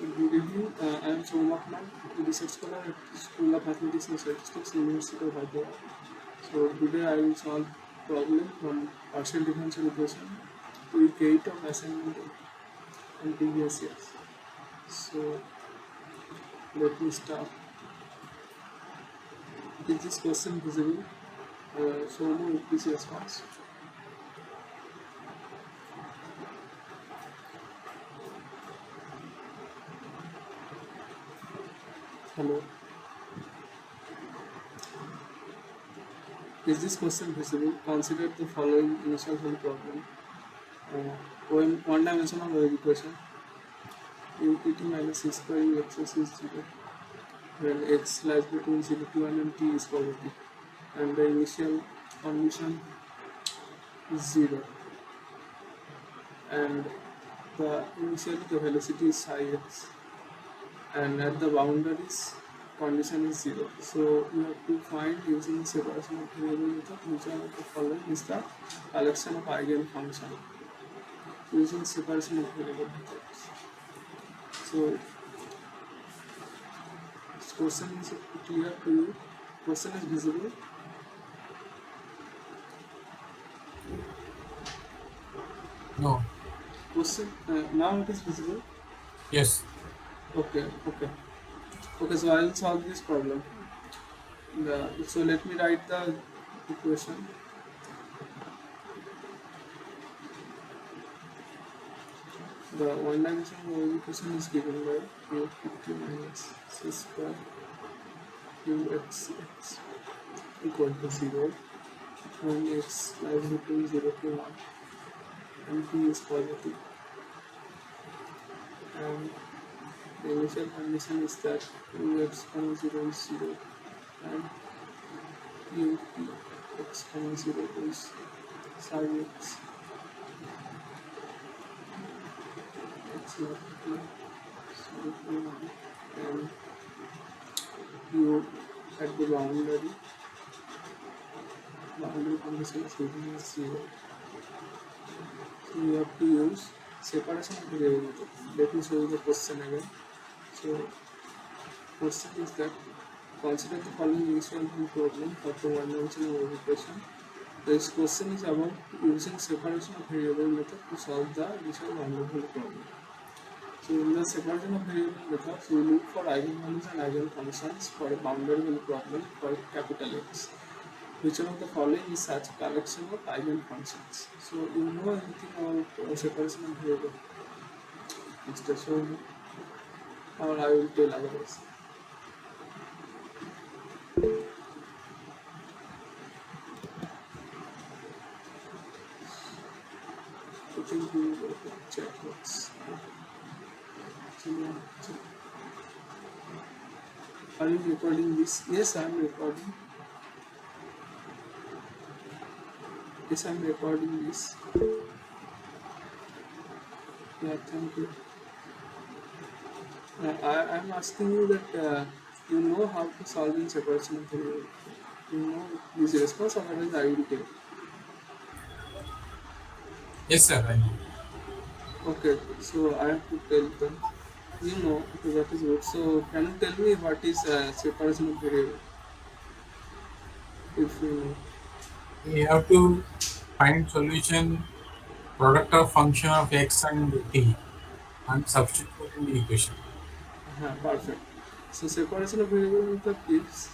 Good evening. I am Somakman, research scholar at School of Mathematics and Statistics, University of Hyderabad. So today I will solve problem from partial differential equation, week 8 of assignment and previous years. So let me start. Is this question visible? So no, please response. Hello. Is this question visible? Consider the following initial sum problem. When one-dimensional wave equation, upt minus c square u x is 0, when x lies between 0 to 1 and t is positive, and the initial condition is 0, and initially the velocity is psi x, and at the boundaries condition is 0. So you have to find using separation of variable method which one of the following is the collection of eigenfunction using separation of variable methods. So this question is clear to you? Question is visible? No. Question now it is visible? Yes. Okay. So I will solve this problem. So let me write the equation. The one-dimensional equation is given by u50 minus c square uxx equal to 0 when x lies between 0 to 1 and p is positive, and the initial condition is that ux comma 0 is 0 and x comma 0 is psi x not equal to 0 to 1, and u at the boundary condition is given as 0. So you have to use separation of variable method. Let me show you the question again. So question is that consider the following initial problem for the one-dimensional wave equation. This question is about using separation of variable method to solve the initial boundary value problem. So in the separation of variable methods, we look for eigenvalues and eigenfunctions for a boundary value problem for capital X. Which one of the following is such a collection of eigenfunctions? So you know anything about separation of variable? Mr. Show me, or I will tell otherwise. I think we will go to chat box. Are you recording this? Yes, I am recording. Yes, I am recording this. Yeah, thank you. I am asking you that you know how to solve in separation of variable. You know this response, otherwise I will tell. Yes, sir. I know. Okay, so I have to tell them. You know, okay, that is good. So can you tell me what is separation of variable? If you know. We have to find solution product of function of x and t and substitute in the equation. Perfect. So separation of variable method is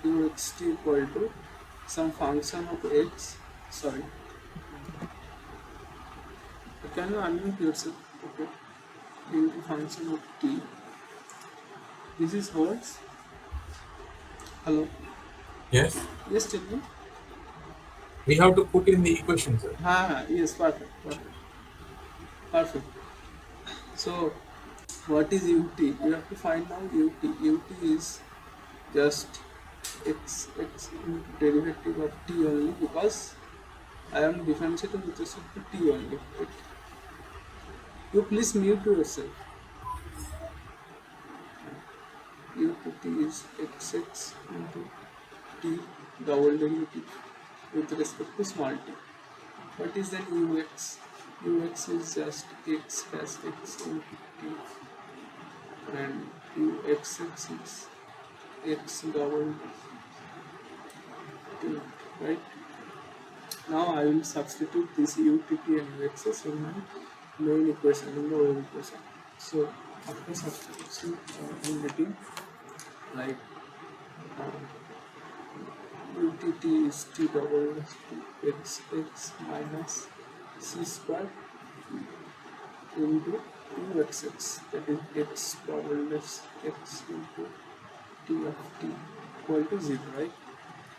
uxt equal to some function of x. Sorry. Can you unmute yourself? Okay. Into function of t. This is what? Hello. Yes. Yes, tell me. We have to put in the equation, sir. Yes, perfect. So, what is ut? You have to find out ut. Ut is just x derivative of t only, because I am differentiating with respect to t only. Right? You please mute yourself. Ut is xx into t double derivative with respect to small t. What is then ux? Ux is just x plus x into t. and Ux is x double t, right? Now I will substitute this UTP and UXS in my main equation, in the wave equation. So after substitution, I'm getting like UTT is t double x x minus c square into UXX, that is x double x into t of t equal to 0, right?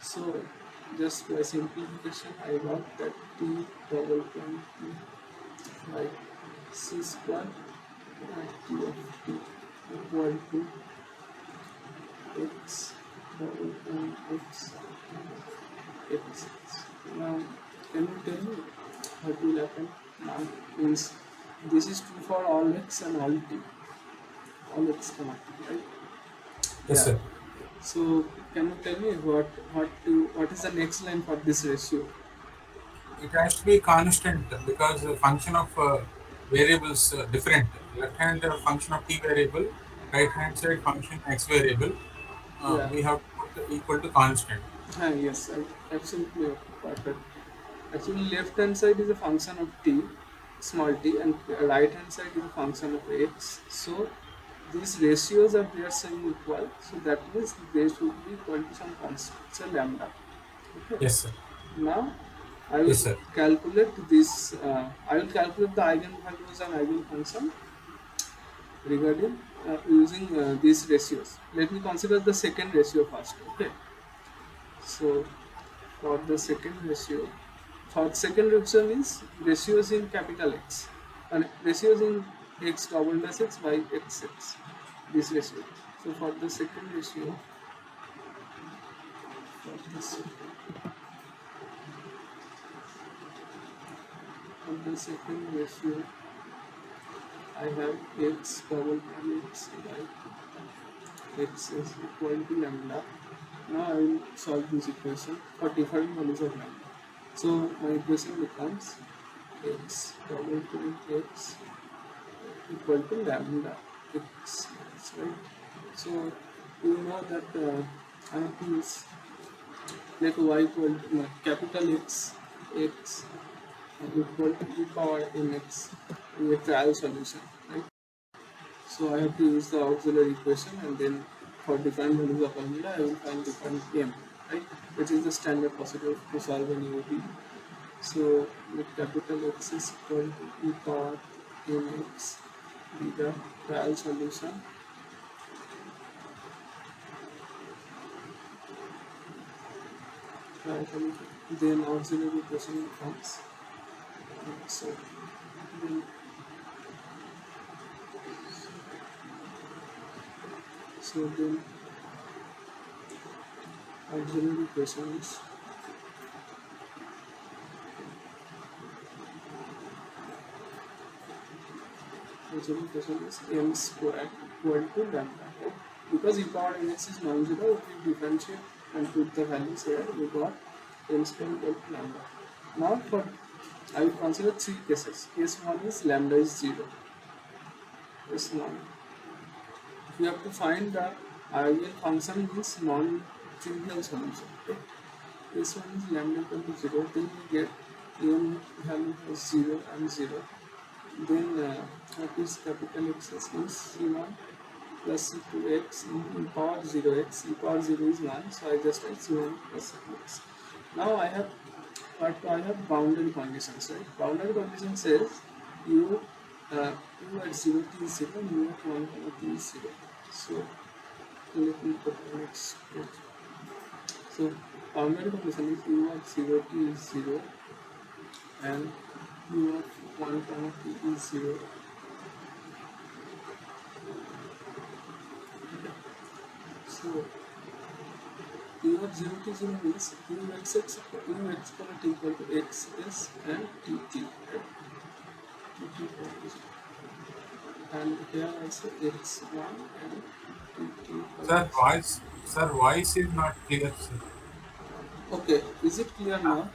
So just by simplification I got that t double prime t like c square t of t equal to x double prime x x. Now can you tell me what will happen now? Means this is true for all x and all t, all x comma t, right? Yes, Yeah. sir. So can you tell me what is the next line for this ratio? It has to be constant because the function of variables different. Left hand function of t variable, right hand side function x variable. Yeah. We have to put equal to constant. Yes, absolutely perfect. Actually, left hand side is a function of t, small t, and right hand side is a function of x. So these ratios are they are saying equal. So that means they should be equal to some constant, say lambda. Okay. Yes, sir. Now I will Yes, sir. calculate this. I will calculate the eigenvalues and eigenfunction regarding using these ratios. Let me consider the second ratio first. Okay. So for the second ratio, for second ratio means ratios in capital X and ratios in x double dash x by xx, this ratio. So for the second ratio, for this for the second ratio, I have x double prime x by x is equal to lambda. Now I will solve this equation for different values of lambda. So my equation becomes x double prime x equal to lambda x, right? So you know that I have to use like y equal to capital x equal to e power mx in a trial solution, right? So I have to use the auxiliary equation, and then for different values of lambda I will find different m, right? Which is the standard procedure to solve an UOP. So with capital X is equal to e power mx be the trial solution. Then auxiliary equation becomes so then then auxiliary equation is m squared equal to lambda, right? Because e power mx is non-zero, if we differentiate and put the values here, we got m squared equal to lambda. Now for I will consider three cases. Case 1 is lambda is 0. Case 1. If you have to find the ideal function means non-trivial solution. Okay? Case 1 is lambda equal to 0. Then we get m value as 0 and 0. Then what is capital X is C1 plus C2x in power 0x. E power 0 is 1. So I just write C1 plus C2x. Now I have boundary conditions, right? Boundary condition says u at 0 t is 0, u at 1 t is 0. So let me put the next page. So boundary condition is u at 0 t is 0 and u at 1 t is 0. So u of 0 to 0 means u x comma t equal to x s and t, right? T equal to 0. And here also x1 and t equal Sir, to 0. voice is not clear, sir. Okay, is it clear now?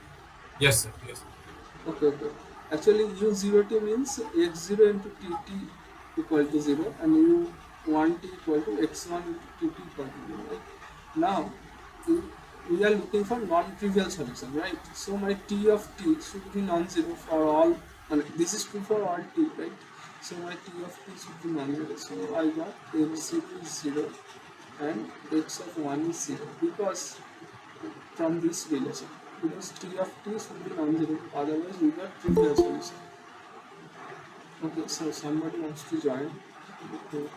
Yes, sir. Yes. Okay. Actually u0t means x0 into tt equal to 0 and u 1t equal to x1 into 2t equal to 0, right? Now we are looking for non-trivial solution, right? So my t of t should be non-zero for all, and this is true for all t, right? So my t of t should be non-zero. So I got x0 is 0 and x of 1 is 0 because from this relation, because t of t should be non-zero, otherwise we got trivial solution. Okay, so somebody wants to join. Okay.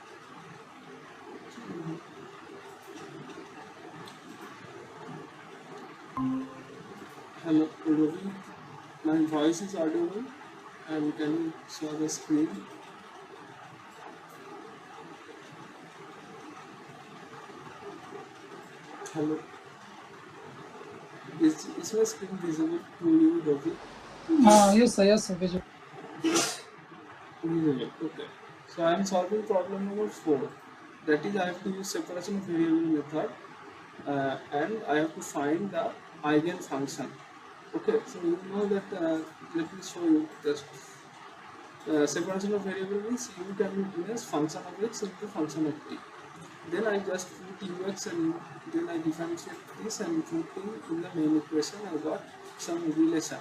Hello, Ravi. My voice is audible, and can you show the screen? Hello. Is my screen visible to you, Ravi? Yes, sir, visual. Visible. Okay. So I am solving problem number 4. That is, I have to use separation of variable method, and I have to find the eigen function. Okay. So you know that. Let me show you just. Separation of variable means u can be written as function of x into function of t. Then I just put ux and then I differentiate this and putting in the main equation I got some relation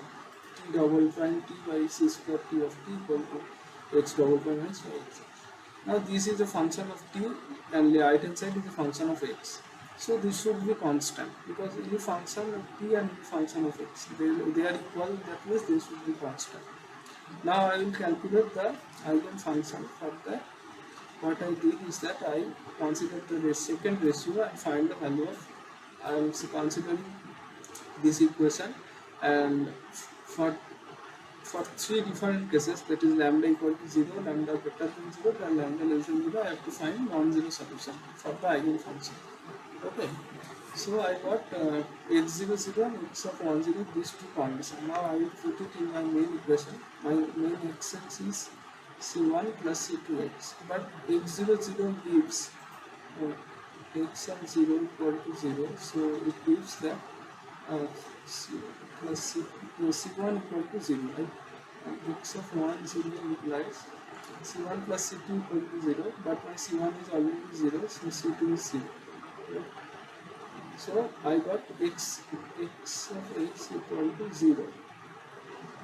t double prime t by c square t of t equal to x double prime x by x. Now this is a function of t and the right hand side is a function of x. So this should be constant because any function of t and any function of x they are equal, that means they should be constant. Now I will calculate the eigen function. For that, what I did is that I considered the second ratio and find the value of. I am considering this equation, and for three different cases, that is lambda equal to 0, lambda greater than 0, and lambda less than 0, I have to find non-zero solution for the eigen function. Okay. So I got x0 0 and x of 1 0, these two conditions. Now I will put it in my main equation. My main x is c1 plus c2x, but x0 0 gives x of 0 equal to 0, so it gives that c plus c1 equal to 0, right? And x of 1 0 implies c1 plus c2 equal to 0, but my c1 is already 0, so c2 is 0. Right? So I got x of x equal to 0,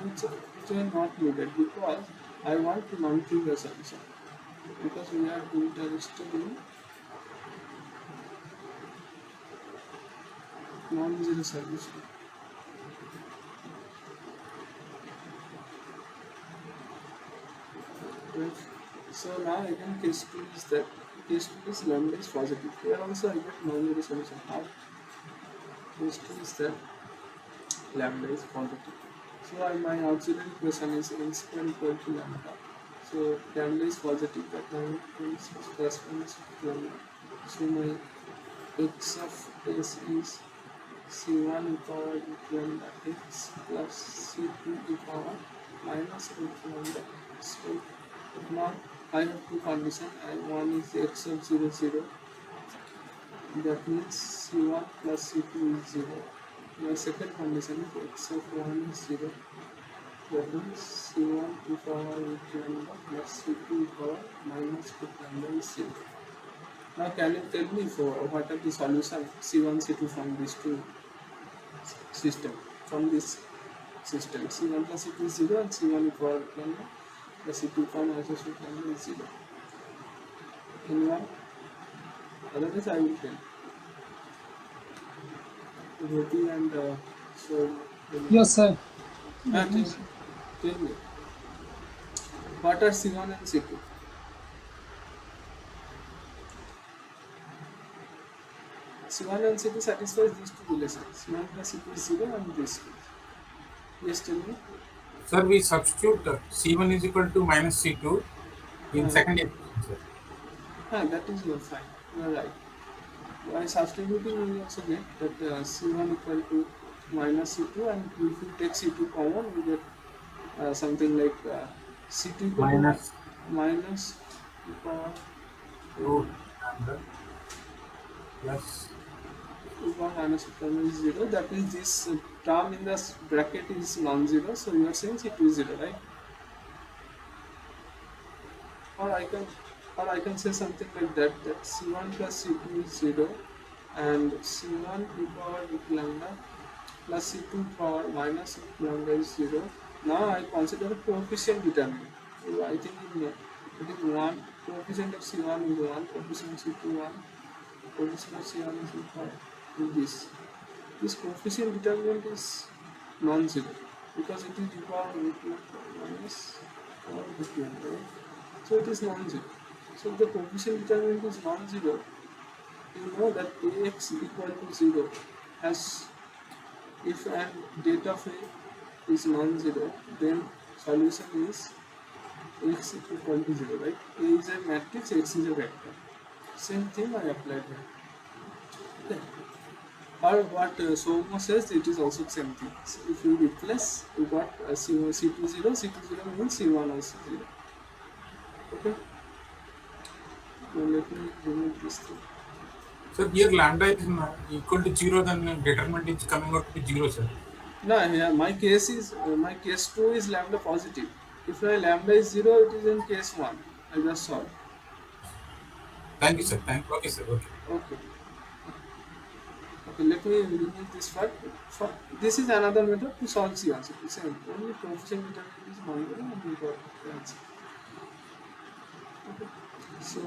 which are not needed because I want non-trivial solution, because we are interested in non-zero solution. Right. So now again case 2 is that case 2 is lambda is positive. Here also I get non-zero solution. How? Case 2 is that lambda is positive. So my auxiliary equation is n square equal to lambda. So lambda is positive, that means corresponds to lambda. So my x of s is c1 e power lambda x plus c2 e power minus lambda. So now I have two conditions, and one is x of 0 0, that means c1 plus c2 is 0. My second condition is x of 1 is 0, that means c1 e power lambda plus c2 e power minus lambda is 0. Now can you tell me for what are the solutions c1 c2 from these two system, from this system? c1 plus c2 is 0 and c1 e power lambda plus c2 power minus c2 lambda is 0. Anyone? Otherwise I will tell. Roti and so. Yes, sir. Tell me. What are C1 and C2? C1 and C2 satisfies these two relations. C1 plus C2 is 0 and this. Yes, tell me. Sir, we substitute C1 is equal to minus C2 in second equation, sir. That is fine. You are right. By substituting, we also get that C1 equal to minus C2, and if we take C2 common, we get something like C2 equal Minus to minus e power 2 lambda plus e power minus lambda is 0. That means this term in the bracket is non-zero, so you are saying C2 is 0, right? Or I can or I can say something like that, that C1 plus C2 is 0 and C1 e power lambda plus C2 power minus lambda is 0. Now I consider coefficient determinant. So I think it is 1, coefficient of C1 is 1, coefficient of C2 1, coefficient of C1 is equal to this. This coefficient determinant is non-zero because it is e power minus or between, right? So it is non-zero. So if the coefficient determinant is non-zero, you know that Ax equal to 0 as if and date of A is non-zero, then solution is X equal to 0, right? A is a matrix, X is a vector. Same thing I applied here. Okay. Or what Somo says, it is also same thing. So if you replace, you got C2 0, C2 0 means C1 also 0. Okay. Now let me remove this thing. So here lambda is equal to 0, then determinant is coming out to be 0, sir. No, yeah, my case is my case 2 is lambda positive. If my lambda is 0, it is in case 1. I just solved. Thank you, sir. Thank you. Okay, sir. Okay. Okay. Okay, let me remove this part. This is another method to solve C1. So same. Only coefficient determinant is non-zero and we got the answer. Okay. So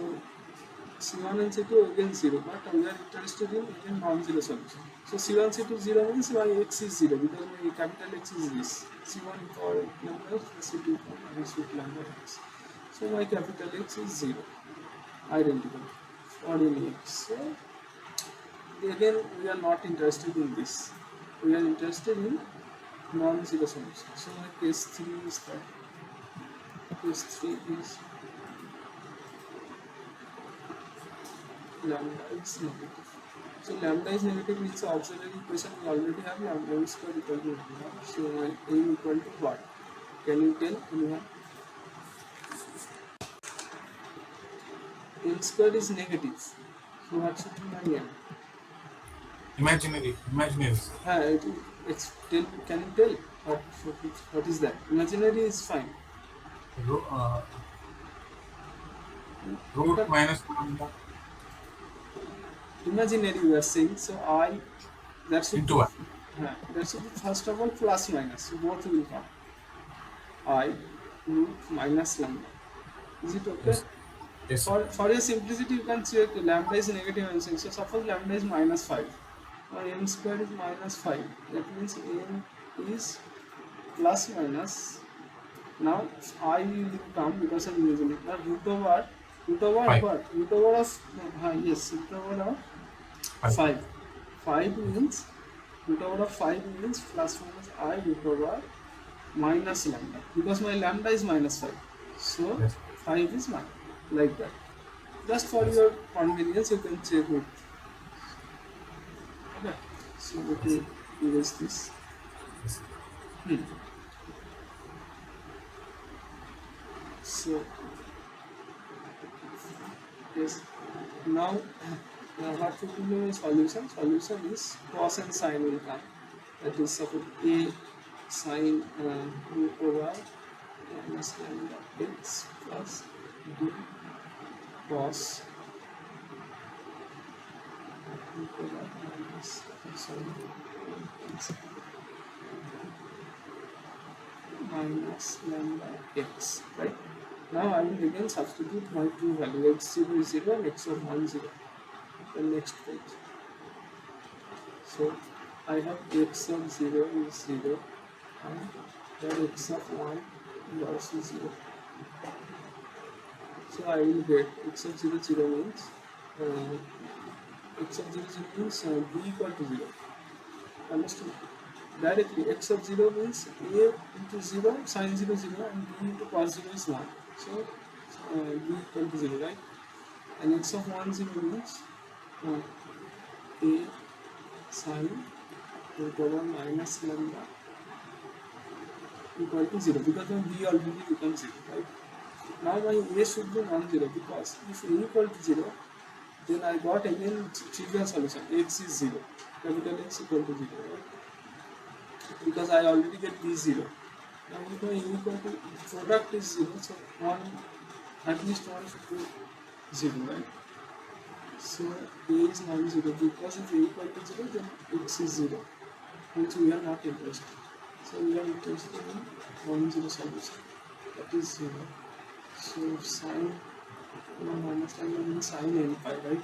C1 and C2 again 0, but we are interested in again non-zero solution. So C1 C2 0 means my x is 0 because my capital X is this. C1 for lambda plus C2 for minus with lambda x. So my capital X is 0, identical for any x. So again we are not interested in this. We are interested in non-zero solution. So my case 3 is that. Case 3 is lambda is negative. So lambda is negative means the auxiliary equation we already have lambda is square equal to 1. So my m equal to what? Can you tell anyone? M square is negative. So what should be my m? Imaginary. Can you tell what is that? Imaginary is fine. Root minus lambda. Imaginary we are saying, so I that should Into 1. That should be first of all plus minus, so both will come. I root minus lambda. Is it okay? Yes. For your simplicity, you can check lambda is negative and so suppose lambda is minus 5 or m square is minus 5. That means m is plus minus. Now I will come because I'm using it. Now root over Five. what? Root over of yes, root over of 5. 5 means root over of 5 means plus minus I root over minus lambda because my lambda is minus 5. So Yes. 5 is minus, like that. Just for your convenience, you can check it. Okay. So let me erase this. Yes. So yes. Now what we will do is solution. Solution is cos and sine will come. That is suppose a sine root over minus lambda x plus b cos root over minus minus lambda x, right? Now I will again substitute my two values x0 is 0 and x of 1 0. The next page. So I have x of 0 is 0 and then x of 1 is also 0. So I will get x of 0 0 means x of 0 0 means b equal to 0. Understood? Directly x of 0 means a into 0 sin 0 0 and b into cos 0 is 1. So b equal to 0, right? And x of 1 0 means a sin root over minus lambda equal to 0 because my b already becomes 0, right? Now my a should be non-zero because if a equal to 0, then I got again trivial solution. X is 0, capital X equal to 0, right? Because I already get b 0. Now if my a equal to product is 0, so one at least one should be 0, right? So a is non-zero, because if a equal to 0, then x is 0, which we are not interested. So we are interested in non-zero solution, that is 0. So sine minus lambda means sine n pi, right?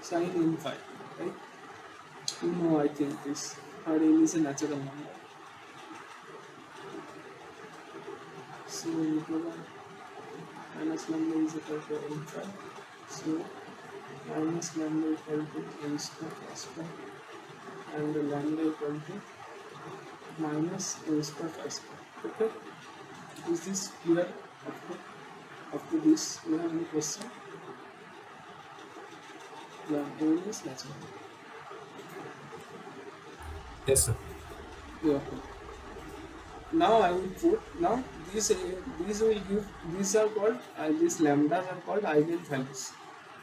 Sine n pi, right? You know, I think this, or n is a natural number. So minus lambda is equal to n pi. So minus lambda equal to n square plus pi, and lambda equal to minus n square plus pi. Okay, is this clear? Up to this, you have any question? Yeah, n is natural. Yes, sir. Yeah. Okay. Now I will put, now these will give, these are called these lambdas are called eigenvalues.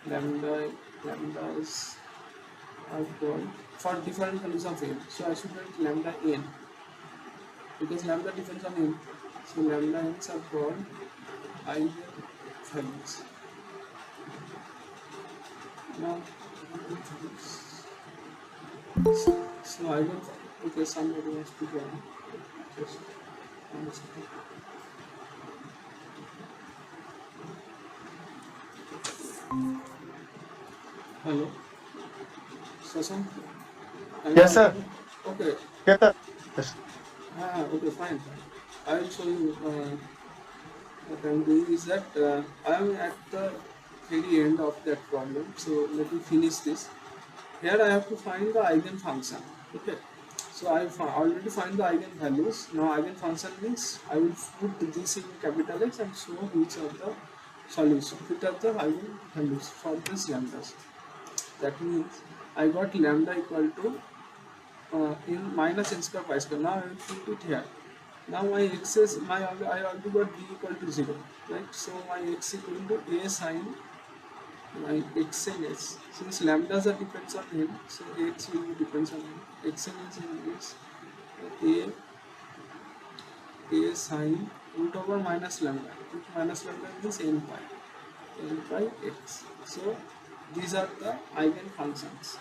Lambdas are called for different values of n. So I should write lambda n, because lambda depends on n. So lambda n's are called eigenvalues. Now so eigenvalue, okay, somebody wants to join. Just one second. Hello, Sasan? Am I Yes, sir. audible? Okay. Yes, sir. Yes. Okay, fine. I will show you what I am doing is that I am at the very end of that problem. So let me finish this. Here I have to find the eigenfunction. Okay. So I already find the eigenvalues. Now eigenfunction means I will put this in capital X and show which are the solution, which are the eigenvalues for this lambdas. That means I got lambda equal to in minus n square pi square. Now I will put it here. Now my x is I already got b equal to 0, right? So my x equal to a sine my x and s. Since lambdas are depends on n, so x will be depends on n. X and s is a sine root over minus lambda. Minus lambda means n pi x. So these are the eigen functions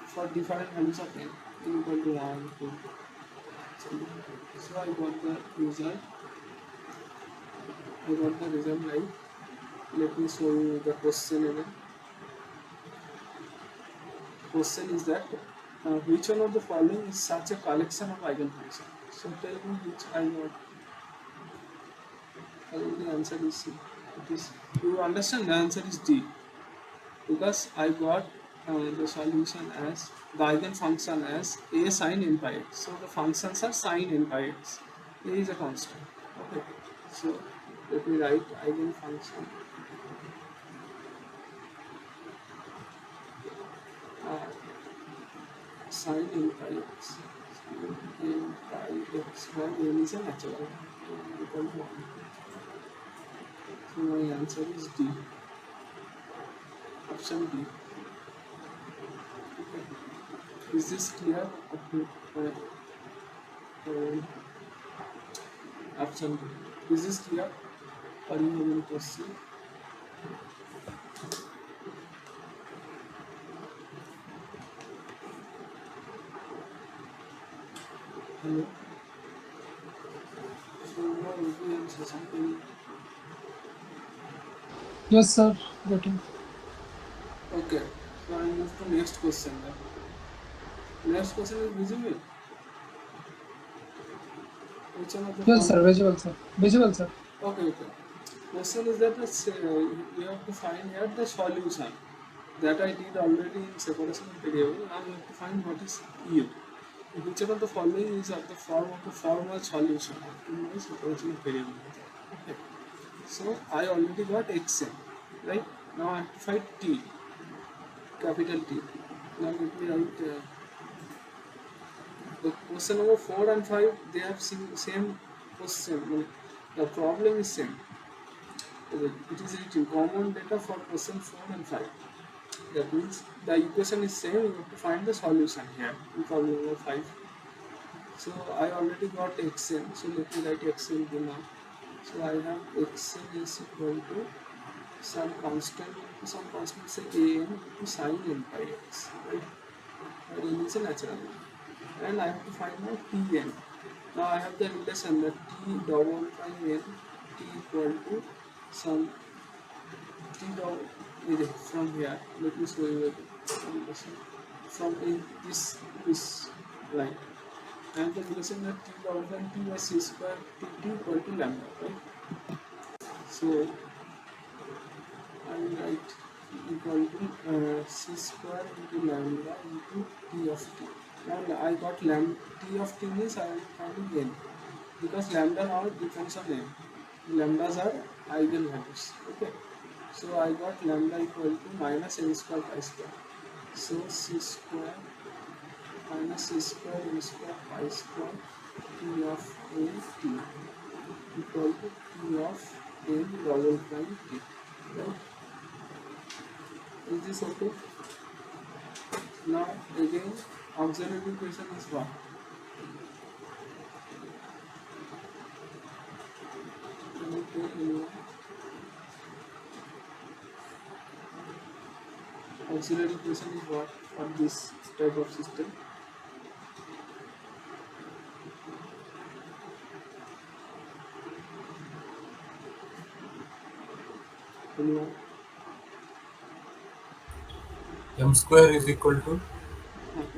for different values of n equal to 1, 2. So I got the result. Right. Let me show you the question again. Question is that which one of the following is such a collection of eigenfunctions? So tell me which I got. The answer is C. It is, you understand, the answer is D, because I got the solution as the eigenfunction as a sine n pi x. So the functions are sine n pi x. A is a constant. Okay. So let me write eigenfunction sine n pi x. N pi x, where n is a natural equal to 1. So my answer is D. Option D. Okay. Is this clear? Option D. Is this clear? Or you have any question? Hello? So now we answer something. Yes, sir. Getting. Okay. So I move to next question then. Next question is visible. Which one of the Yes, sir. Visual, sir. Visual, sir. Okay. Question is that you have to find here the solution that I did already in separation of variable. Now you have to find what is U. Which one of the following is of the form of the formal solution in my separation of variable method. Okay. So I already got xn, right? Now I have to find t, capital T. Now let me write the question number 4 and 5. They have same question. The problem is same. It is written common data for question 4 and 5. That means the equation is same. You have to find the solution here in problem number 5. So I already got xn. So let me write xn now. So I have xn is equal to some constant say a n to sine n by x, right? Where n is a natural number. And I have to find out Tn. Now I have the relation that T double prime n T equal to some T double from here. Let me show you the relation from this line. And the relation that T double prime T by c square T equal to lambda, right? So I will write equal to c square into lambda into T of t. Now I got t of t means I am finding n, because lambda now depends on n. Lambdas are eigenvalues. Okay, so I got lambda equal to minus n square pi square. So c square minus c square n square pi square t of n t equal to t of n double prime t. Right? Is this okay? Now again, auxiliary equation is what? Can you tell anyone? Auxiliary equation is what for this type of system? Anyone? M square is equal to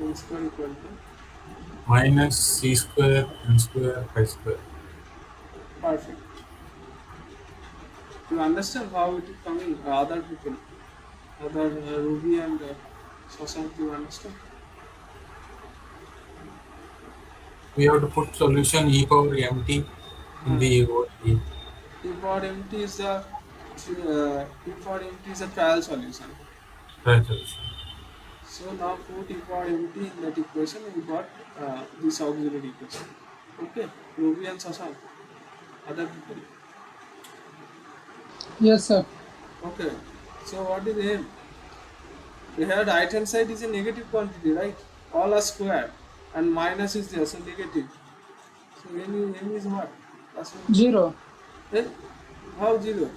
N square equal to minus c square n square pi square. perfect. You understand how it is coming? Other people, other Ruby and Shashank, you understand? We have to put solution e power mt in the e. E power mt is the trial solution. Right solution. So now put e power mt in that equation and got this auxiliary equation. Okay, Ruby and Shashank, other people. Yes, sir. Okay, so what is m? Here right hand side is a negative quantity, right? All are square and minus is there, so negative. So n is what? That's what. 0. Then how 0?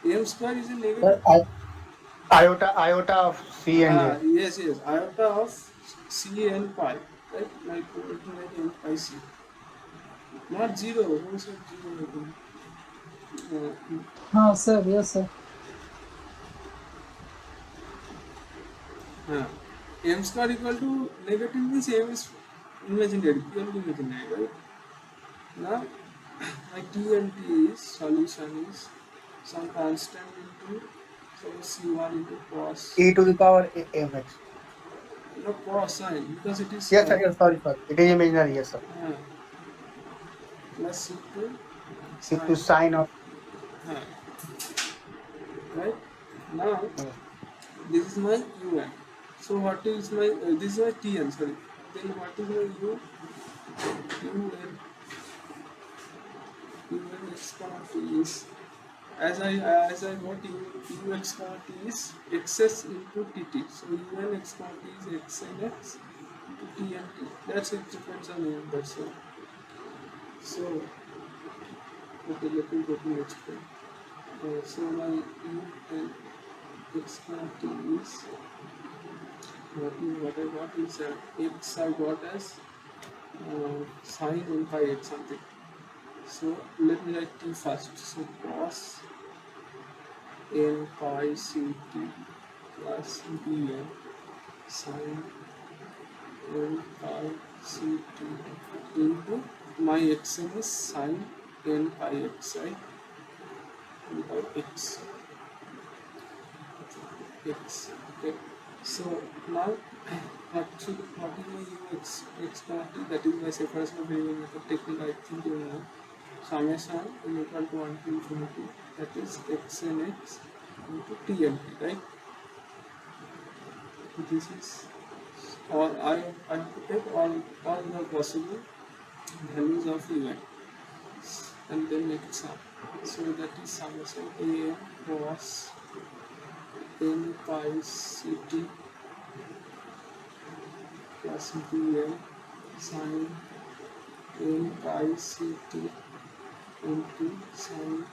M square is a negative. Sir, iota of C and J. Yes, iota of c n pi, right? Like n pi c. Not 0. Who said 0? Sir. Yes, sir. M square equal to negative means m is imaginary, purely imaginary, right? Now my t and t is solution is some constant into c1 into cos, E to the power mx. cos sign, because it is Yes, sir. Yes, sorry. It is imaginary. Yes, sir. plus c2 It to sine, sine of. right? Now Yes. this is my un. So what is my this is my tn, sorry. Then what is my un? Un x comma t is, as I got ux comma t is xs into tt. So un x comma t is x and x into t and t. That's it, depends on n. That's all. So okay, let me go to next one. So my un x comma t is what I got is x I got as sine n pi x something. So let me write t first. So cos n pi c t plus bn sine n pi c t into my xn is sine n pi x, right? N pi x. Okay. So now actually what is my x comma t, that is my separation of variable method technique, I think you know. Summation n equal to 1 to infinity, that is x and x into t and t, right? This is all I have to take all the possible values of un and then make it sum. So that is summation a n cos n pi c t plus bn sine n pi c t into sine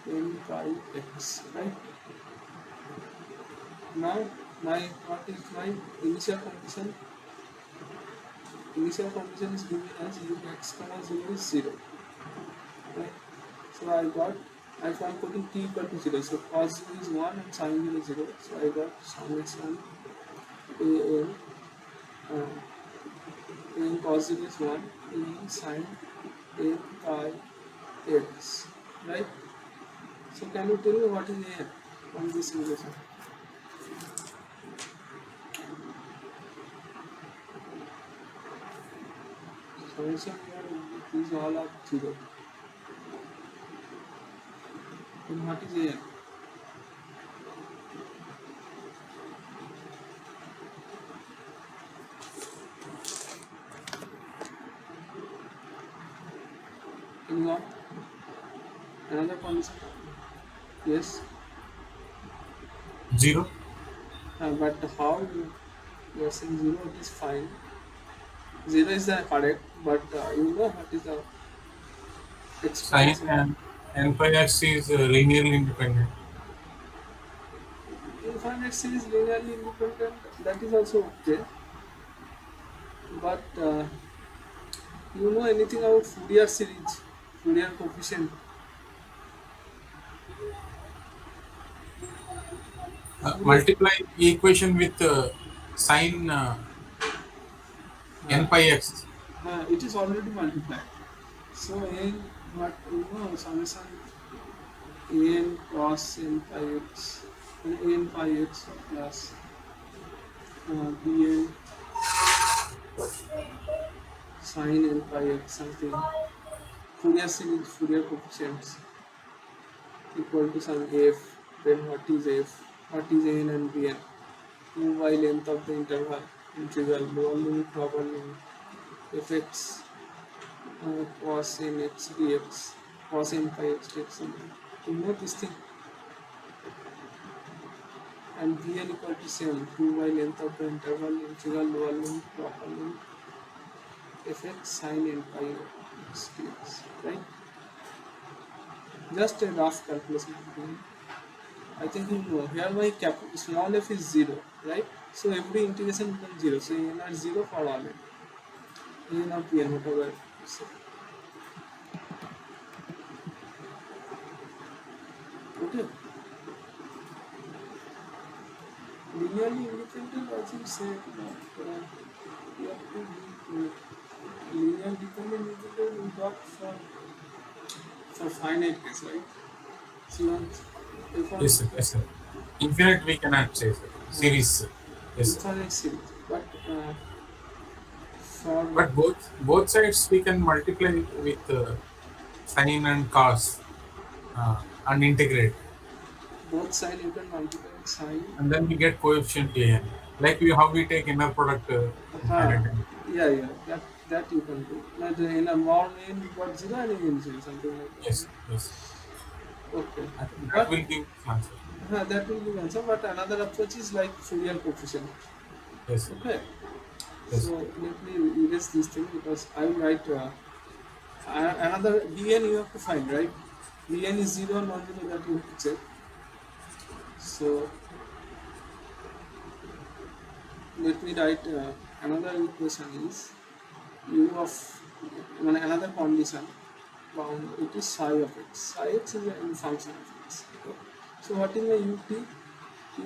n pi x, right? Now what is my initial condition? Initial condition is given as u x comma 0 is 0, right? So I am putting t equal to 0, so cos 0 is 1 and sin 0 is 0, so I got summation an cos 0 is 1 in sin n pi x, right? So can you tell me what is n from this relation? Summation here is all of 0. Then what is n? Anyone? Another condition? Yes. 0. But how you are saying 0? It is fine. 0 is correct, but you know what is the Sin expansion? and n pi x is linearly independent. Infinite series linearly independent, that is also okay. But you know anything about Fourier series, Fourier coefficient? Fourier, Multiply equation with sin n uh, pi x. it is already multiplied. So n, what you know, summation n cos n pi x and n pi x plus bn sin n pi x something. Fourier series, Fourier coefficients equal to some f. Then what is f? What is n and bn? 2 by length of the interval, integral, lower limit, upper limit, fx cos n x dx, cos n pi x dx something. You know this thing. And bn equal to same, 2 by length of the interval, integral, lower limit, upper limit, fx sin n pi x dx, right? Just a rough calculation. I think you know here my small f is 0, right? So every integration becomes 0. So n are 0 for all n. N of n, whatever you say. Okay. Linearly independent, as you said, you have to be linear dependent independent we got for finite case, right? So you want f1 Yes, sir. Yes, sir. Infinite we cannot say, sir. Series. Sir. Yes, sir. infinite series, but for But both sides we can multiply with sin and cos and integrate, both sides you can multiply with sine. and then we get coefficient an. Like how we take inner product in Uh, finite dimension. yeah, that you can do. But in a more n got 0 and in 0, something like that. Yes, yes. Okay, I think that but will give answer. that will be answer. But another approach is like Fourier coefficient. Yes, sir. Okay, Yes, so sir. let me erase this thing because I will write another bn you have to find, right? Bn is 0 or non-zero, that you have to check. So let me write another equation is u of another condition bound, it is psi of x. Psi x is a function of x. Okay. So what is my ut?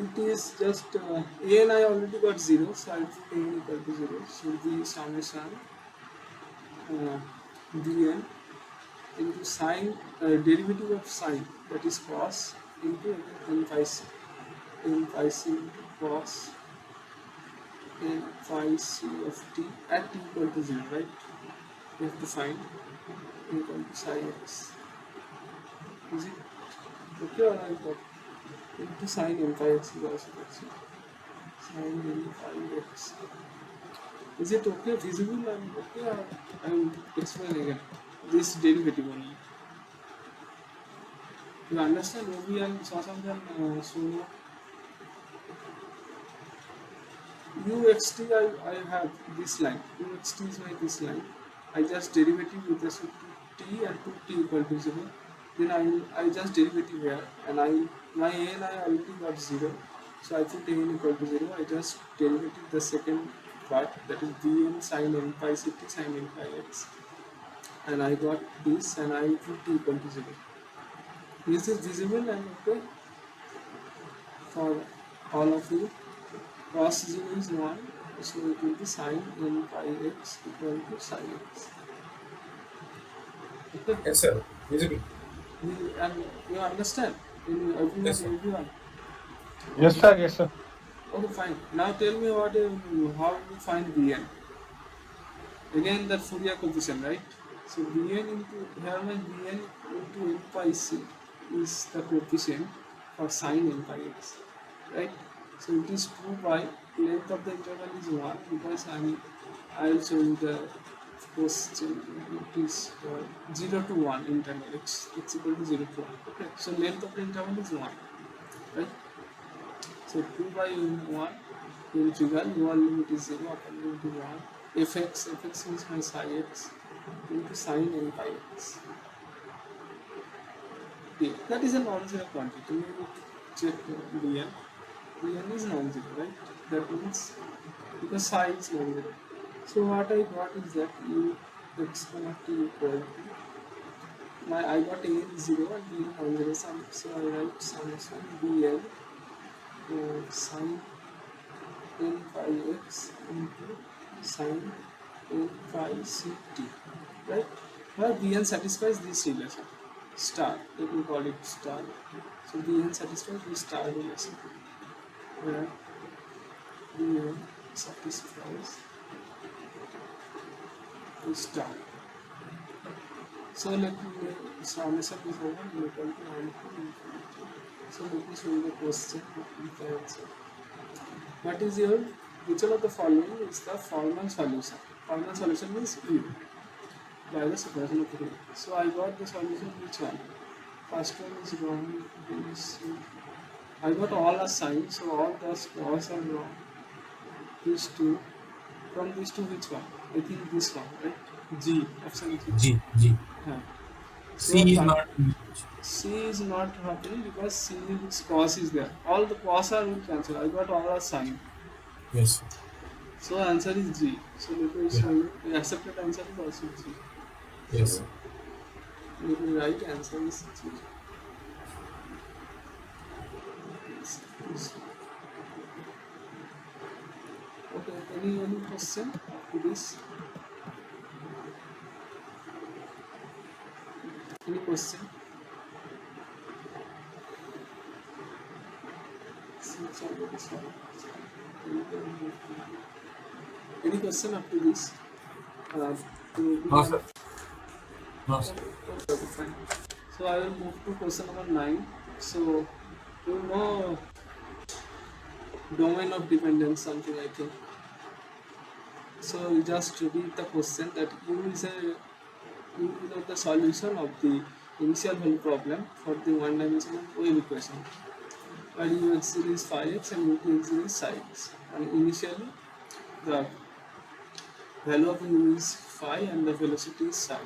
Ut is just an I already got 0, so I put an equal to 0. So the summation dn into sine derivative of sine, that is cos, into n pi c into cos n phi c of t at t equal to 0, right? We have to find equal to psi x. Is it okay or I got into sine n phi x is also possible. Sine n phi x. Is it okay, visible and okay, or I will explain again this derivative only. You understand Obi and Shashank and Sonia? uxt I have this line. Uxt is my this line. I just derivative with respect to t and put t equal to 0. then I just derivative here, and my an I already got 0, so I put an equal to 0. I just derivative the second part, that is bn sin n pi ct sin n pi x, and I got this, and I put t equal to 0. This is visible and okay for all of you. Cos 0 is 1, so it will be sin n pi x equal to sin x. Okay, Yes, sir. Visible. and you understand? Everyone, Yes, sir. everyone. Yes, sir. Yes, sir. Okay, fine. Now tell me how you find Bn. Again, that Fourier coefficient, right? So Bn into here my Bn into n pi c is the coefficient for sin n pi x, right? So it is 2 by length of the interval is 1, because I will show you the question. It is 0 to 1 interval, x equal to 0 to 1. Okay, so length of the interval is 1, right? So 2 by 1 integral lower limit is 0, upper limit is 1. Fx means my psi x into sin n pi x. Okay. That is a non-zero quantity. We need to check dn. Dn is non-zero, right? That means because psi is non-zero. So what I got is that u x comma t equal to I got a is 0 and b non-zero sum. So I write summation dn sin n pi x into sin n pi ct, right? Where Bn satisfies this relation, star, let me call it star. So Bn satisfies this star relation, where Bn satisfies this star. So let me summation is over equal to 9 to infinity. So let me show you the question with the answer. What is your, which one of the following is the formal solution? Formal solution means U by the separation of the. So I got the solution, which one? First one is wrong. I got all are signs, so all those laws are wrong. These two. From these two, which one? I think this one, right? G. Option G. G. Yeah. C So is not. C is not happening because C is cos is there. All the cos are will cancel. I got all are sign. Yes. So answer is G. So let me show you. The accepted answer is also G. Yes. So let me write answer is G. Okay, any question to this? Any question? Any question up to this? No, sir. No, sir. Okay, fine. So I will move to question number 9. So you know domain of dependence, something I think. So you just read the question that U is the solution of the initial value problem for the one-dimensional wave equation, where U x is phi x and U x is psi x, and initially the value of U is phi and the velocity is psi.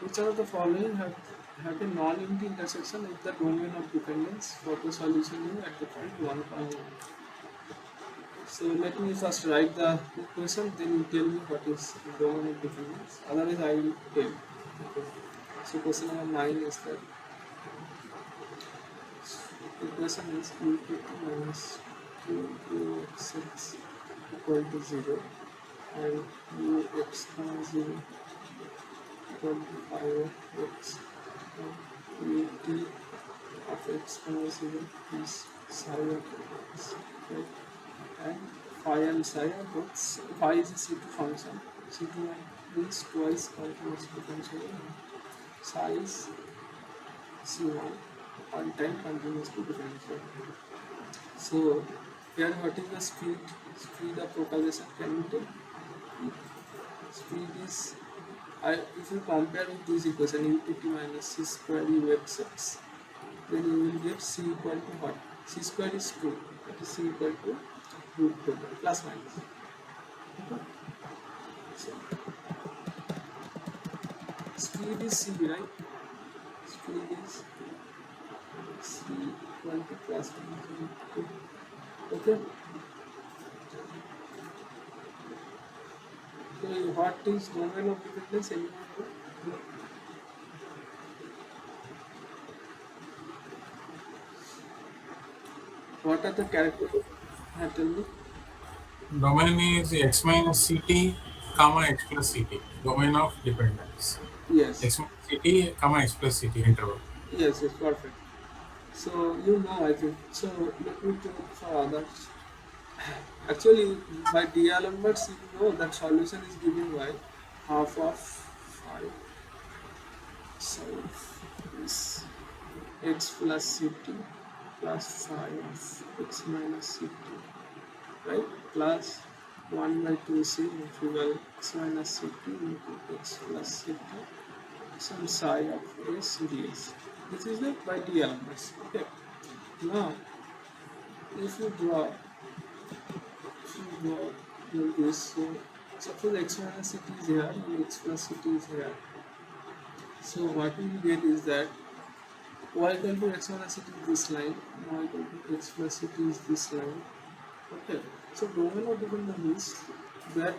Which of the following have a non-empty intersection with the domain of dependence for the solution U at the point 1.1? So let me first write the equation, then you tell me what is domain of dependence. Otherwise, I will tell. Okay. So question number 9 is that equation is infinity minus 2x equal to 0 and ux comma 0 equal to 5x and ut of x comma 0 is psi of x, right? And phi and psi are both. Phi is a C2 function. C2 means twice continuous differentiable. Psi is C1 one time continuously differentiable. So here what is the speed? Speed of propagation, can you tell? Speed is, if you compare with this equation ut minus c square ux, then you will get c equal to what? C square is 2. That is c equal to root 2 plus minus. Okay. So speed is c, right? field is C equal to plus 1. Okay. So what is domain of dependence? Anyone know? What are the characters? Tell me. Domain is x minus ct, comma x plus ct. Domain of dependence. Yes. X minus ct, comma x plus ct interval. Yes, yes, perfect. So you know, I think. So let me tell for others. Actually, by D'Alembert, you know that solution is given by half of 5 sine is x plus ct plus 5 of x minus ct, right? Plus 1 by 2c integral x minus ct into x plus ct some psi of s ds. This is the by D'Alembert. Okay. Now, if you draw this, so suppose x minus ct is here and x plus ct is here. So what we will get is that y equal to x minus ct is this line, y equal to x plus ct is this line. Okay, so domain of dependence means that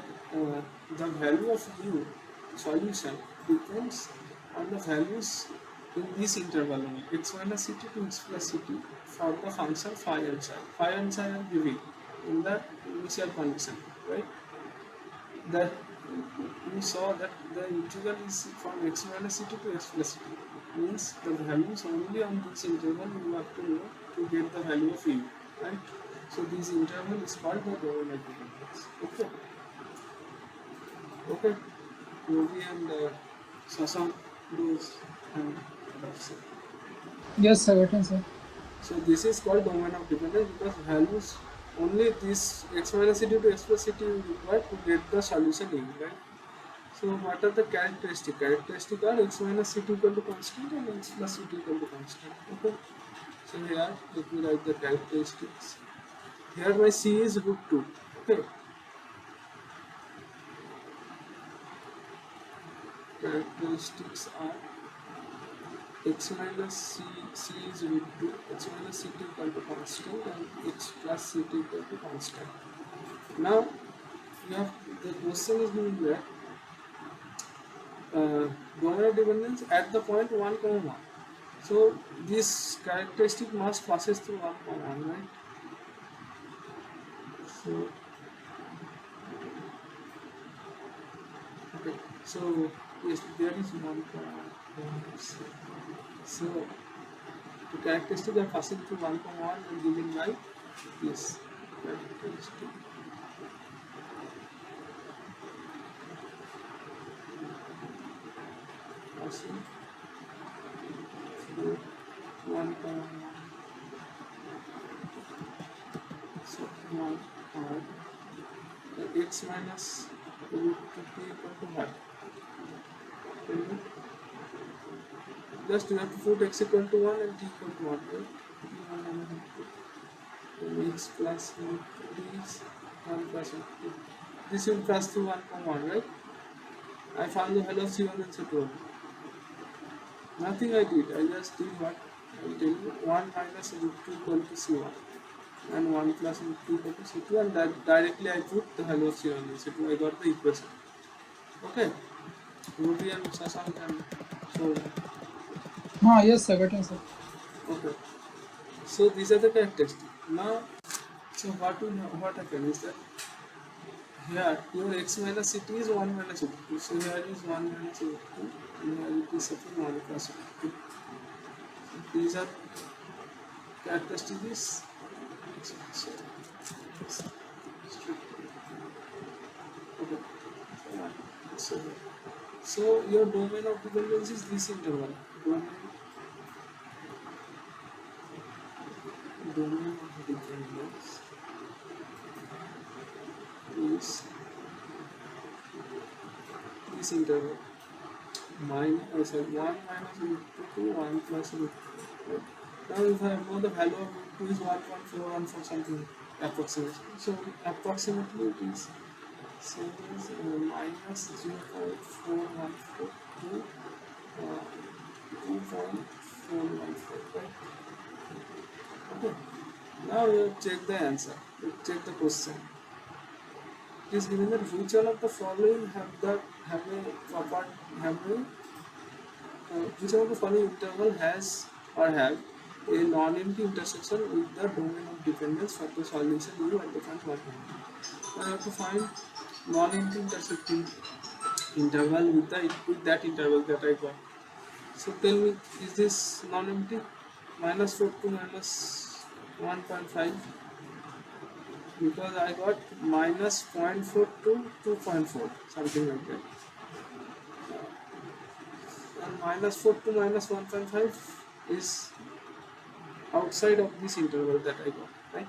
the value of u solution depends on the values in this interval only, x minus ct to x plus ct for the function phi and psi. Phi and psi are given in the initial condition, right? That we saw that the integral is from x minus ct to x plus ct, means the values only on this interval you have to know to get the value of u, right? So this interval is called the domain of dependence. Okay. Okay. Yogi and Sasan those and Rafsan. Yes, sir. Getting, sir. So this is called domain of dependence because values only this x minus ct to x plus ct you require to get the solution in, right? So what are the characteristics? Characteristics are x minus ct equal to constant and x plus ct equal to constant. Okay. So here let me write the characteristics. Here my c is root 2. Okay. Characteristics are x minus c is root 2, x minus ct equal to constant and x plus ct equal to constant. Now you have the question is given that domain of dependence at the point 1, 1. So this characteristic must passes through 1, 1, right? So okay, so yes, there is 1, 1. So the characteristic are passing through 1, 1 and given by this characteristic. Passing through 1, 1. So 1 x minus root 2t equal to what? Just you have to put x equal to 1 and t equal to 1, right? Then x plus root 2t is 1 plus root 2. This will pass through 1, 1, right? I found the value of c1 and c2. Nothing I did, I just did what? I will tell you 1 minus root 2 equal to c1 and 1 plus root 2 equal to c2, and that directly I put the value of c1 and c2. I got the equation. Okay? Ruby and Sasan can show that. Yes, sir. Getting, sir. Okay. So these are the characteristics. Now, so what happens is that here your x minus ct is 1 minus root 2. So here is 1 minus root 2 and here it is something 1 plus root 2. So these are characteristics. Okay. So your domain of dependence is this interval. Domain of dependence is this interval. 1 minus root 2 to 1 plus root 2. Right? Now if I know the value of root 2 is 1.414 something approximately. So approximately it is minus 0.4142 2.414, right? Okay. Now you check the answer. You check the question. It is given that which one of the following have a which one of the following interval has or have a non-empty intersection with the domain of dependence for the solution u at the point 1. I have to find non-empty intersecting interval with that interval that I got. So tell me, is this non-empty? -4 to -1.5, because I got -0.4 to 2.4, something like that. And -4 to -1.5 is outside of this interval that I got, right?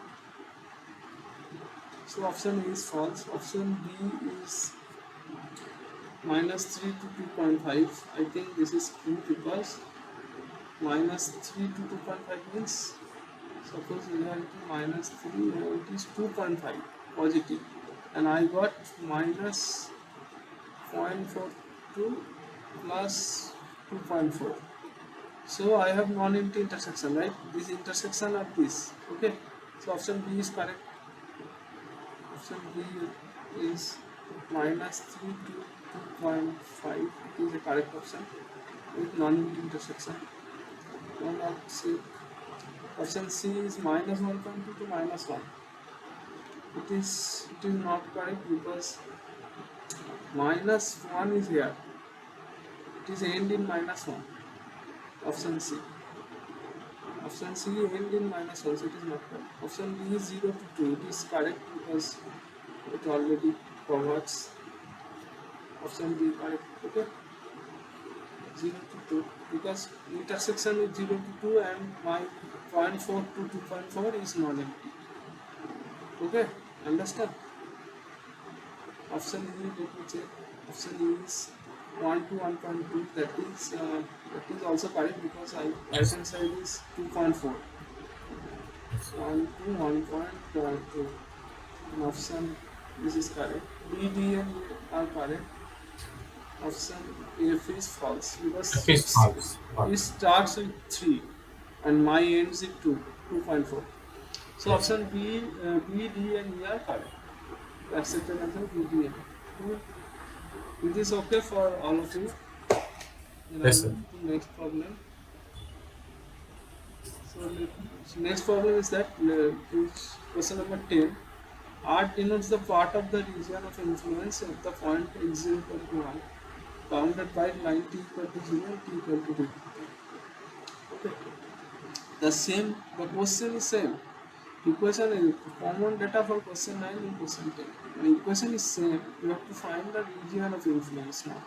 So option A is false. Option B is -3 to 2.5. I think this is true because -3 to 2.5 means, suppose here it is -3, here it is 2.5 positive, and I got -0.42 plus 2.4. So I have non-empty intersection, right? This intersection of this. Okay, so option B is correct. Option B is -3 to 2.5 is a correct option with non-empty intersection. Now see, option C is -1.2 to -1. It is not correct because -1 is here. It is end in -1. Option C. Option C end in -1, so it is not correct. Option B is 0 to 2. It is correct because it already covers. Option B correct. Okay. 0 to 2 because intersection with 0 to 2 and my 0.4 to 2.4 is non-empty. Okay, understand? Option E, let me check. Option E is 1 to 1.2. That is also correct because right hand side is 2.4. 1 to 1.2. And option this is correct. B, D and E are correct. Option F is false because F is false. it starts with 3 and my ends with 2.4. So Yes. option B, D and E are correct. Accepted answer B, D and E. Is this okay for all of you? Yes, sir. Next problem. So next problem is that question number 10. R denotes the part of the region of influence of the point x equal to 1, bounded by line t equal to 0 and t equal to 2. Okay. The question is same. Equation is common data for question 9 and question 10. The equation is same. You have to find the region of influence now.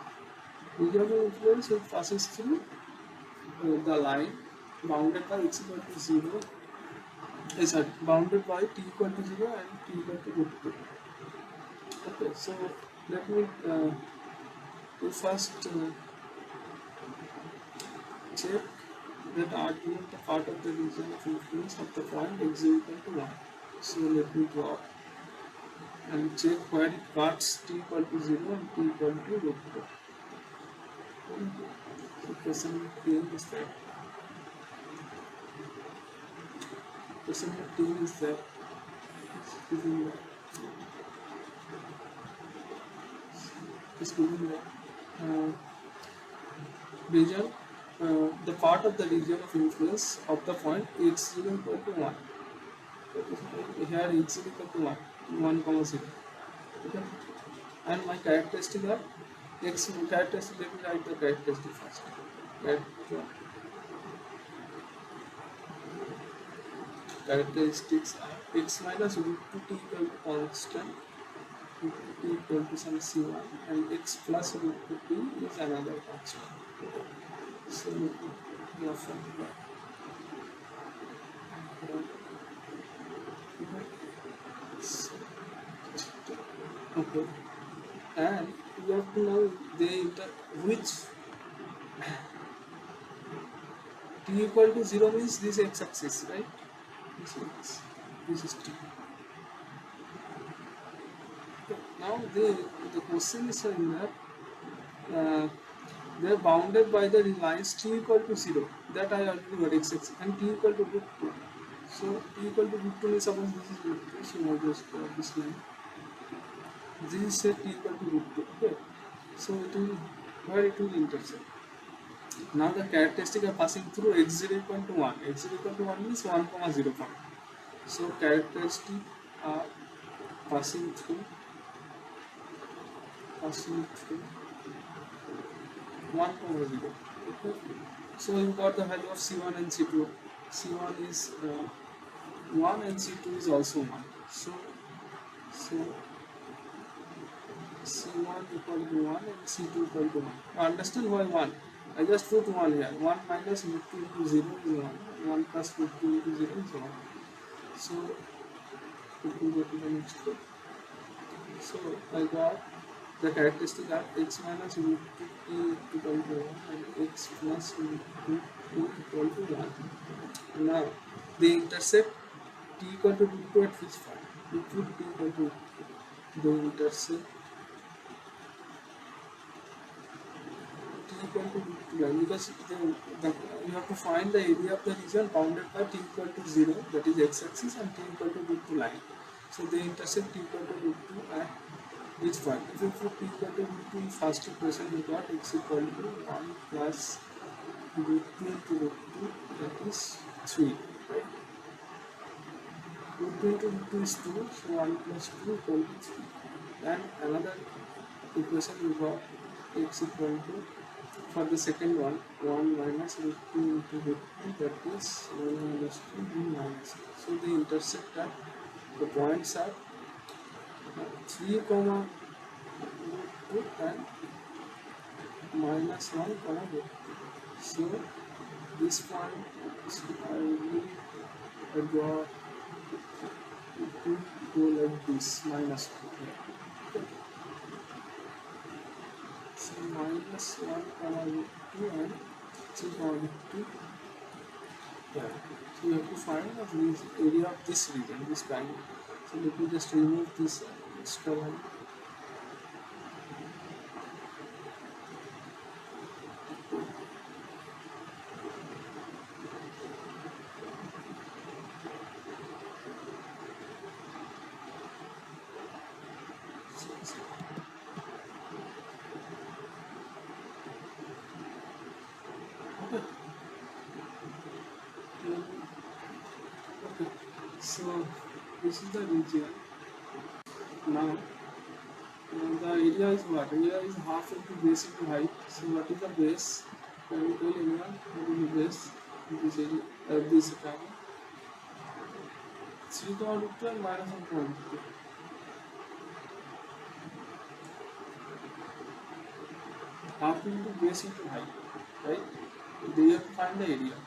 Region of influence it passes through the line bounded by x equal to 0. Bounded by t equal to 0 and t equal to root 2. Okay, so let me first check that argument the part of the region of influence of the point x equal to 1. So let me draw and check where it cuts t equal to 0 and t equal to root 2. So question 10 is that. Question 10 is that. Is given that region, the part of the region of influence of the point x equal to 1. Here x equal to 1, 0. Okay. And my characteristic are x characteristic. Let me write the characteristic first. Characteristics are x minus root 2 t equal to constant, root 2 t equal to some c1, and x plus root 2 t is another constant. So okay, and you have to know which t equal to 0 means this x-axis, right? This is t. Okay. Now the question is showing that they are bounded by the lines t equal to 0. That I already got x and t equal to root 2. So t equal to root 2 means suppose this is root 2, so I just this line. This is set t equal to root 2. Okay. So it will where it will intersect. Now the characteristic are passing through x0 equal to 1. x0 equal to 1 means 1 comma 0 point. So characteristic are passing through 1 comma 0. Okay. So you got the value of c1 and c2. c1 is 1 and c2 is also 1. So c1 equal to 1 and c2 equal to 1. Now understand why 1. I just put 1 here. 1 minus root 2 into 0 is 1. 1 plus root 2 into 0 is 1. So if we go to the next one. So I got the characteristic are x minus root 2 equal to 1 and x plus root 2 equal to 1. Now they intersect t equal to root 2 at which point? We put t equal to root 2. They intersect equal to root 2 line because you have to find the area of the region bounded by t equal to 0, that is x-axis, and t equal to root 2 line. So they intersect t equal to root 2 at which point? If you put t equal to root 2 in first equation, you got x equal to 1 plus root 2 into root 2, that is 3, right? Root 2 into root 2 is 2, so 1 plus 2 equal to 3. And another equation you got x equal to, for the second one, 1 minus root 2 into root 2, that is 1 minus 2 b minus 2. So they intersect at the points are 3 comma root 2 and minus 1 comma root 2. So this point, so I will draw to go like this, minus 2. Okay. So minus 1 comma root 2 and 3 comma root 2. Yeah. So you have to find the area of this region, this triangle. So let me just remove this extra one. Okay, so this is the region. Now the area is what? Area is half into base into height. So what is the base? Can you tell anyone what is the base? This area, this triangle. 3 comma root 2 and minus 1 comma root 2. Half into base into height, right? They have to find the area.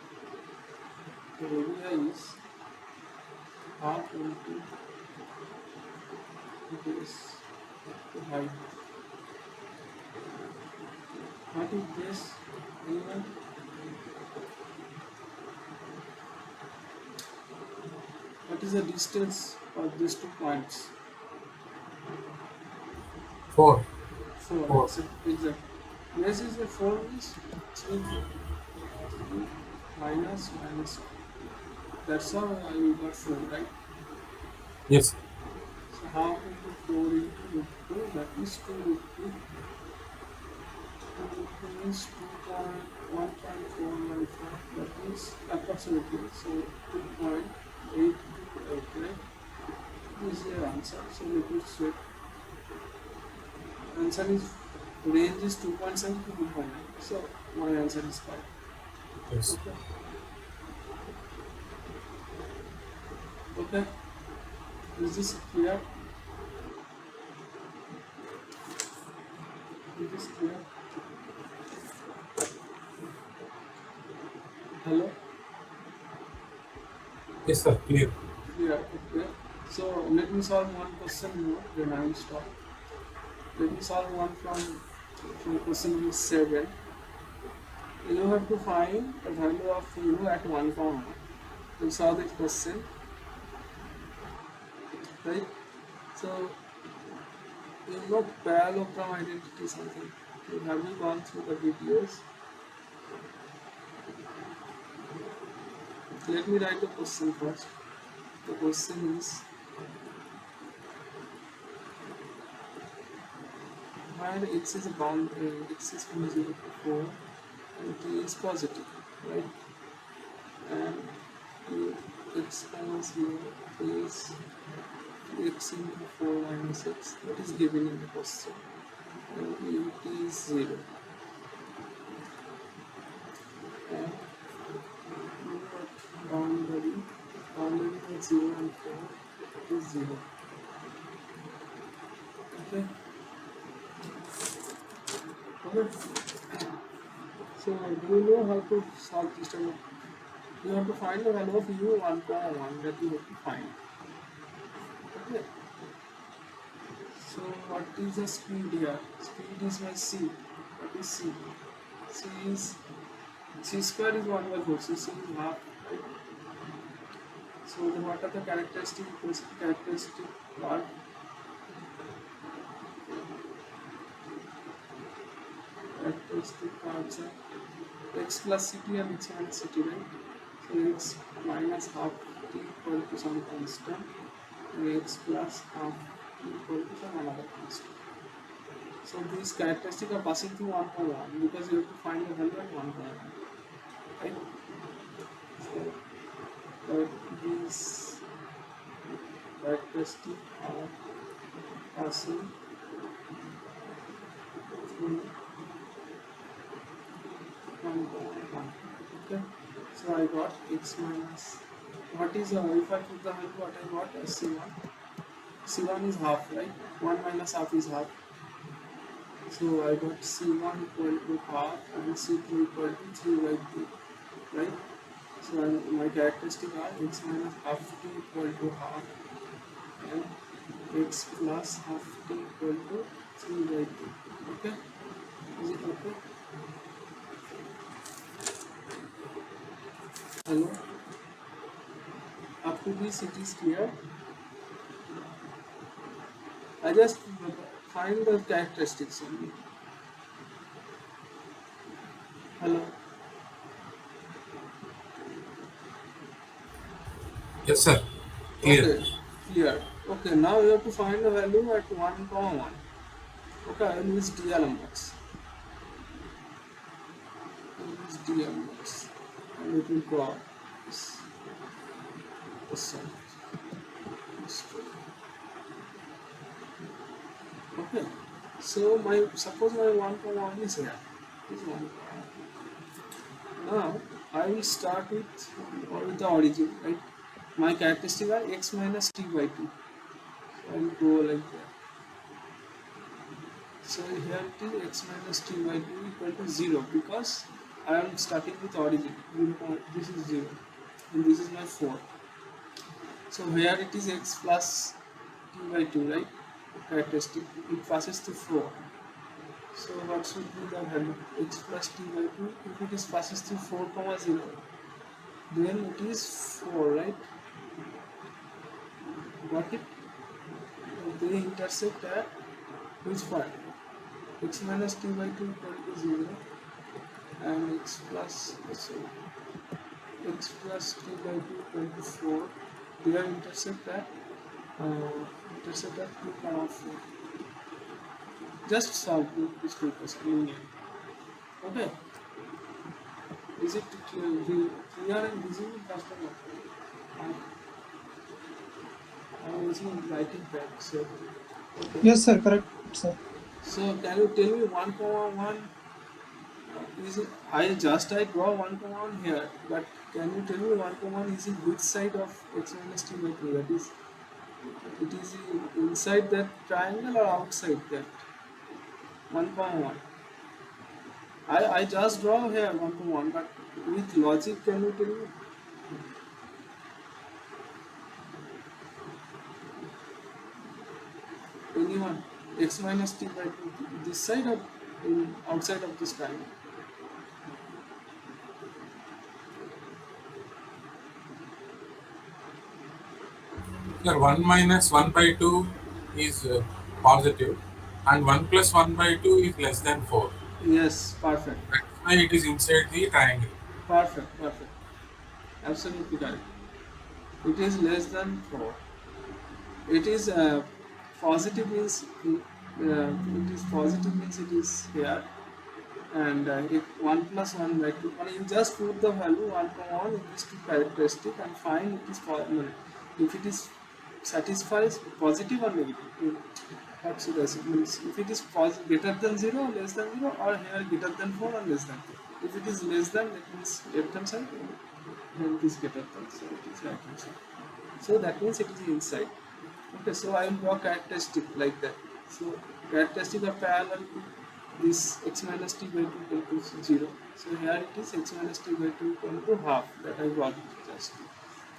The area is half into base to height. What is base? Anyone? What is the distance of these 2 points? 4. 4. Exactly. Base is the 4 means 3 minus 1. That's how you got 4, right? Yes. So half into 4 into root 2, that is 2 root 2. 2 root 2 means 1.415, that means approximately, so 2.828, right? This is your answer. So let me check. Answer is, range is 2.7 to 2.9. So my answer is 5. Yes. Okay. Okay. Is this clear? Is this clear? Hello? Yes, sir. Clear. Yeah, okay. So let me solve one question more, then I will stop. Let me solve one from question number 7. You have to find the value of u at 1 comma 1. You solve this question, right? So you know parallelogram identity something. Have you gone through the videos? Let me write the question first. The question is, where x is a bound, x is from 0 to 4 and t is positive, right? And x comma 0 is x into 4 minus x, that is given in the question, and ut is 0. And boundary is 0 and 4, it is 0. Okay. Okay. So do you know how to solve this type of? You have to find the value of u 1 comma 1 that you have to find. Okay. So what is the speed here? Speed is my c. What is c? C is c square is 1 by 4. So c is half. Right? So what are the characteristic equation? Characteristic part? Characteristic parts are x plus ct and x minus ct, right? So x minus half t equal to some constant, and x plus half t equal to some another constant. So these characteristics are passing through 1 comma 1 because you have to find the value at 1 comma 1. Right? So these characteristics are passing through 1 comma 1. Okay. So I got x minus, what is if I put the value, what I got as c1. c1 is half, right? 1 minus half is half. So I got c1 equal to half and c2 equal to 3 by 2, right? So my characteristic are x minus half t equal to half and x plus half t equal to 3 by 2. Okay? Is it okay? Hello? Up to this it is clear. I just find the characteristics only. Hello? Yes, sir. Clear. Okay, clear. Okay, now you have to find the value at 1 comma 1. Okay, I will use DLM box. I will use DLM box. And it will draw this question. Okay, so suppose my 1 comma 1 is here. This 1 comma 1. Now I will start with the origin, right? My characteristic are x minus t by 2. So I will go like that. So here it is x minus t by 2 equal to 0 because I am starting with origin. This is 0 and this is my 4. So here it is x plus t by 2, right? Characteristic. It passes to 4. So what should be the value? X plus t by 2. If it is passes to 4 comma 0, then it is 4, right? Got it? They intersect at which part? X minus t by 2 equal to 0 and x plus t by 2 equal to 4. They are intersect at 2 comma 4. Just solve this question linear. Okay. Is it clear and visible customer? I'm using writing pad. So okay. Yes, sir. Correct, sir. So can you tell me 1 comma 1? Is it, I draw 1 comma 1 here, but can you tell me 1 comma 1 is in which side of x minus t by 2? That is, it is inside that triangle or outside that? 1 comma 1. I just draw here 1 comma 1, but with logic, can you tell me? Anyone? X minus t by 2, this side or outside of this triangle? Sir, 1 minus 1 by 2 is positive. And 1 plus 1 by 2 is less than 4. Yes, perfect. That's why it is inside the triangle. Perfect, perfect. Absolutely correct. It is less than 4. It is positive means it is positive means it is here, and if 1 plus 1 by 2, and you just put the value 1 comma 1 in these two characteristic and find it is if it is satisfies positive or negative. What should I say? Means if it is greater than 0 or less than 0, or here greater than 4 or less than 4. If it is less than, that means left hand side, then it is greater than, so it is right hand side. So that means it is inside. Okay, so I will draw characteristic like that. So characteristic of parallel to this x minus t by 2 equal to 0. So here it is x minus t by 2 equal to half, that I brought it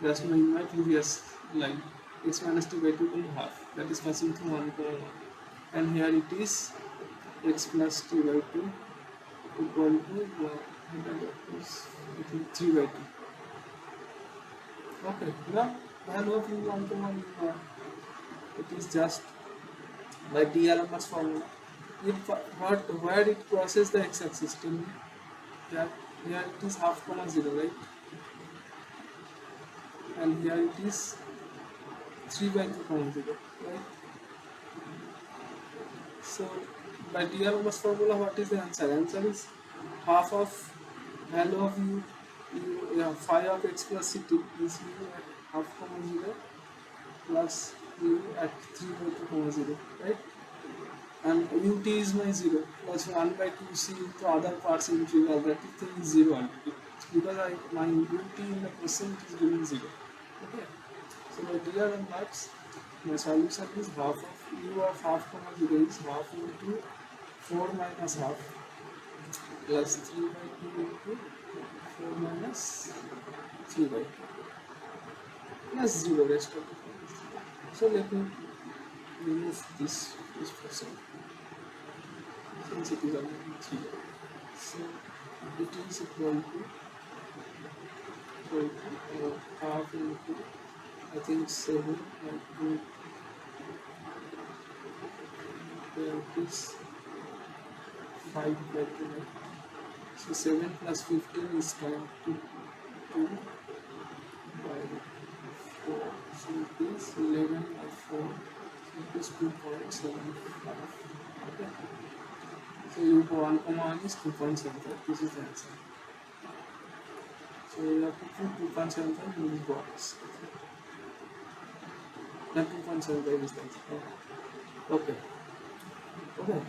just in my previous line. X minus t by 2 equal to half, that is passing through 1 comma 1. And here it is x plus t by 2 equal to I think 3 by 2. Okay, now value of u 1 comma u 1. It is just by DLMS formula. Where it crosses the x-axis, tell me. Here it is half comma 0, right? And here it is 3 by 2 comma 0, right? So by DLMS formula, what is the answer? Answer is half of value of phi of x plus ct is u at half comma 0 plus u at 3 by 2 comma 0, right? And ut is my 0 plus 1 by 2 c into other parts integral, that thing is 0 already, because my ut in the question is given 0. Okay, so my dear and marks, my solution is half of u of half comma 0 is half into 4 minus half plus 3 by 2 into 4 minus 3 by 2 plus 0 rest of the things. So let me remove this person since it is already 3. So it is equal to half into, I think 7 and 2, it is 5 by 2. So 7 plus 15 is 22 by 4. So it is 11 by 4. So it is 2.75. Okay. So u for 1 comma 1 is 2.75. This is the answer. So you have to put 2.75 in this box. Then 2.75 is the answer. Okay. Okay.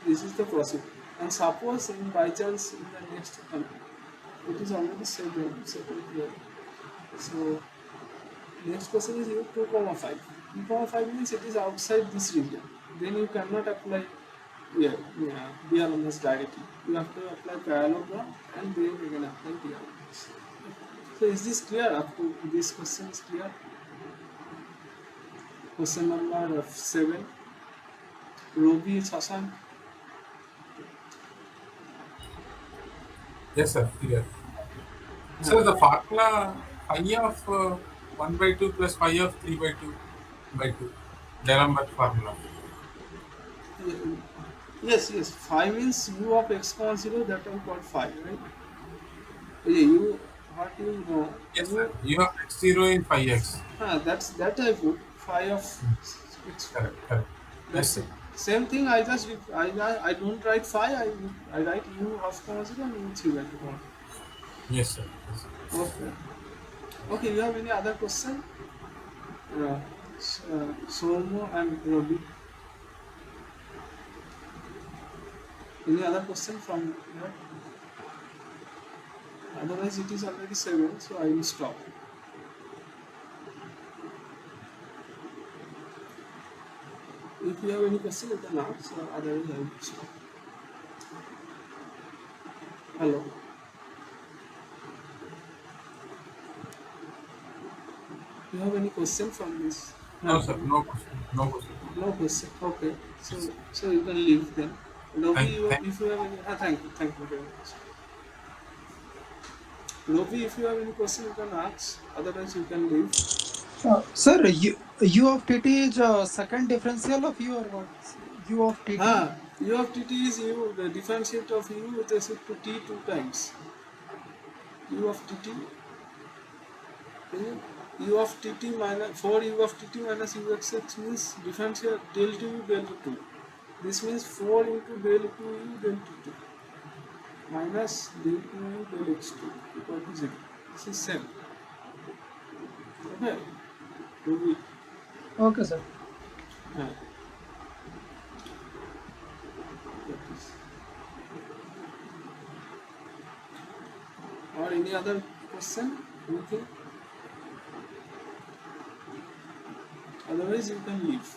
This is the process. And suppose in by chance in the next it is already settled here. So next question is u 2,5. 2,5 means it is outside this region. Then you cannot apply DLMS directly. You have to apply parallelogram and then you can apply DLMS. So is this clear? Up to this question is clear? Question number 7. Robi Sasan. Yes, sir. Clear. So the formula phi of 1 by 2 plus phi of 3 by 2 by 2. D'Alembert formula. Yes. Phi means u of x comma 0, that I called phi, right? You, what you know? Yes, sir. U of x0 in phi x. That I put phi of x. Correct. That's it. Same thing. I don't write phi. I write u of comma 0 and u 3 by 2 comma. Yes, sir. Okay. You have any other question? Somo and Robi. Any other question from here? Otherwise, it is already 7, so I will stop. If you have any question, you can ask. Otherwise, I will stop. Hello. You have any question from this? No, sir. No question. No question. Okay. So you can leave then. Robi, if you have any, thank you very much. Robi, if you have any question, you can ask. Otherwise, you can leave. Sir, u of tt is second differential of u or what? U of tt. U of tt is u, the differentiate of u with respect to t 2 times. U of tt, u of tt minus 4 u of tt minus uxx means differentiate del 2 u del 2. This means 4 into del 2 u del 2 minus del 2 u del x2 equal to 0. This is same. Okay. Do we? Okay, sir. Yeah. That is. Or any other question? Anything? Otherwise, you can leave.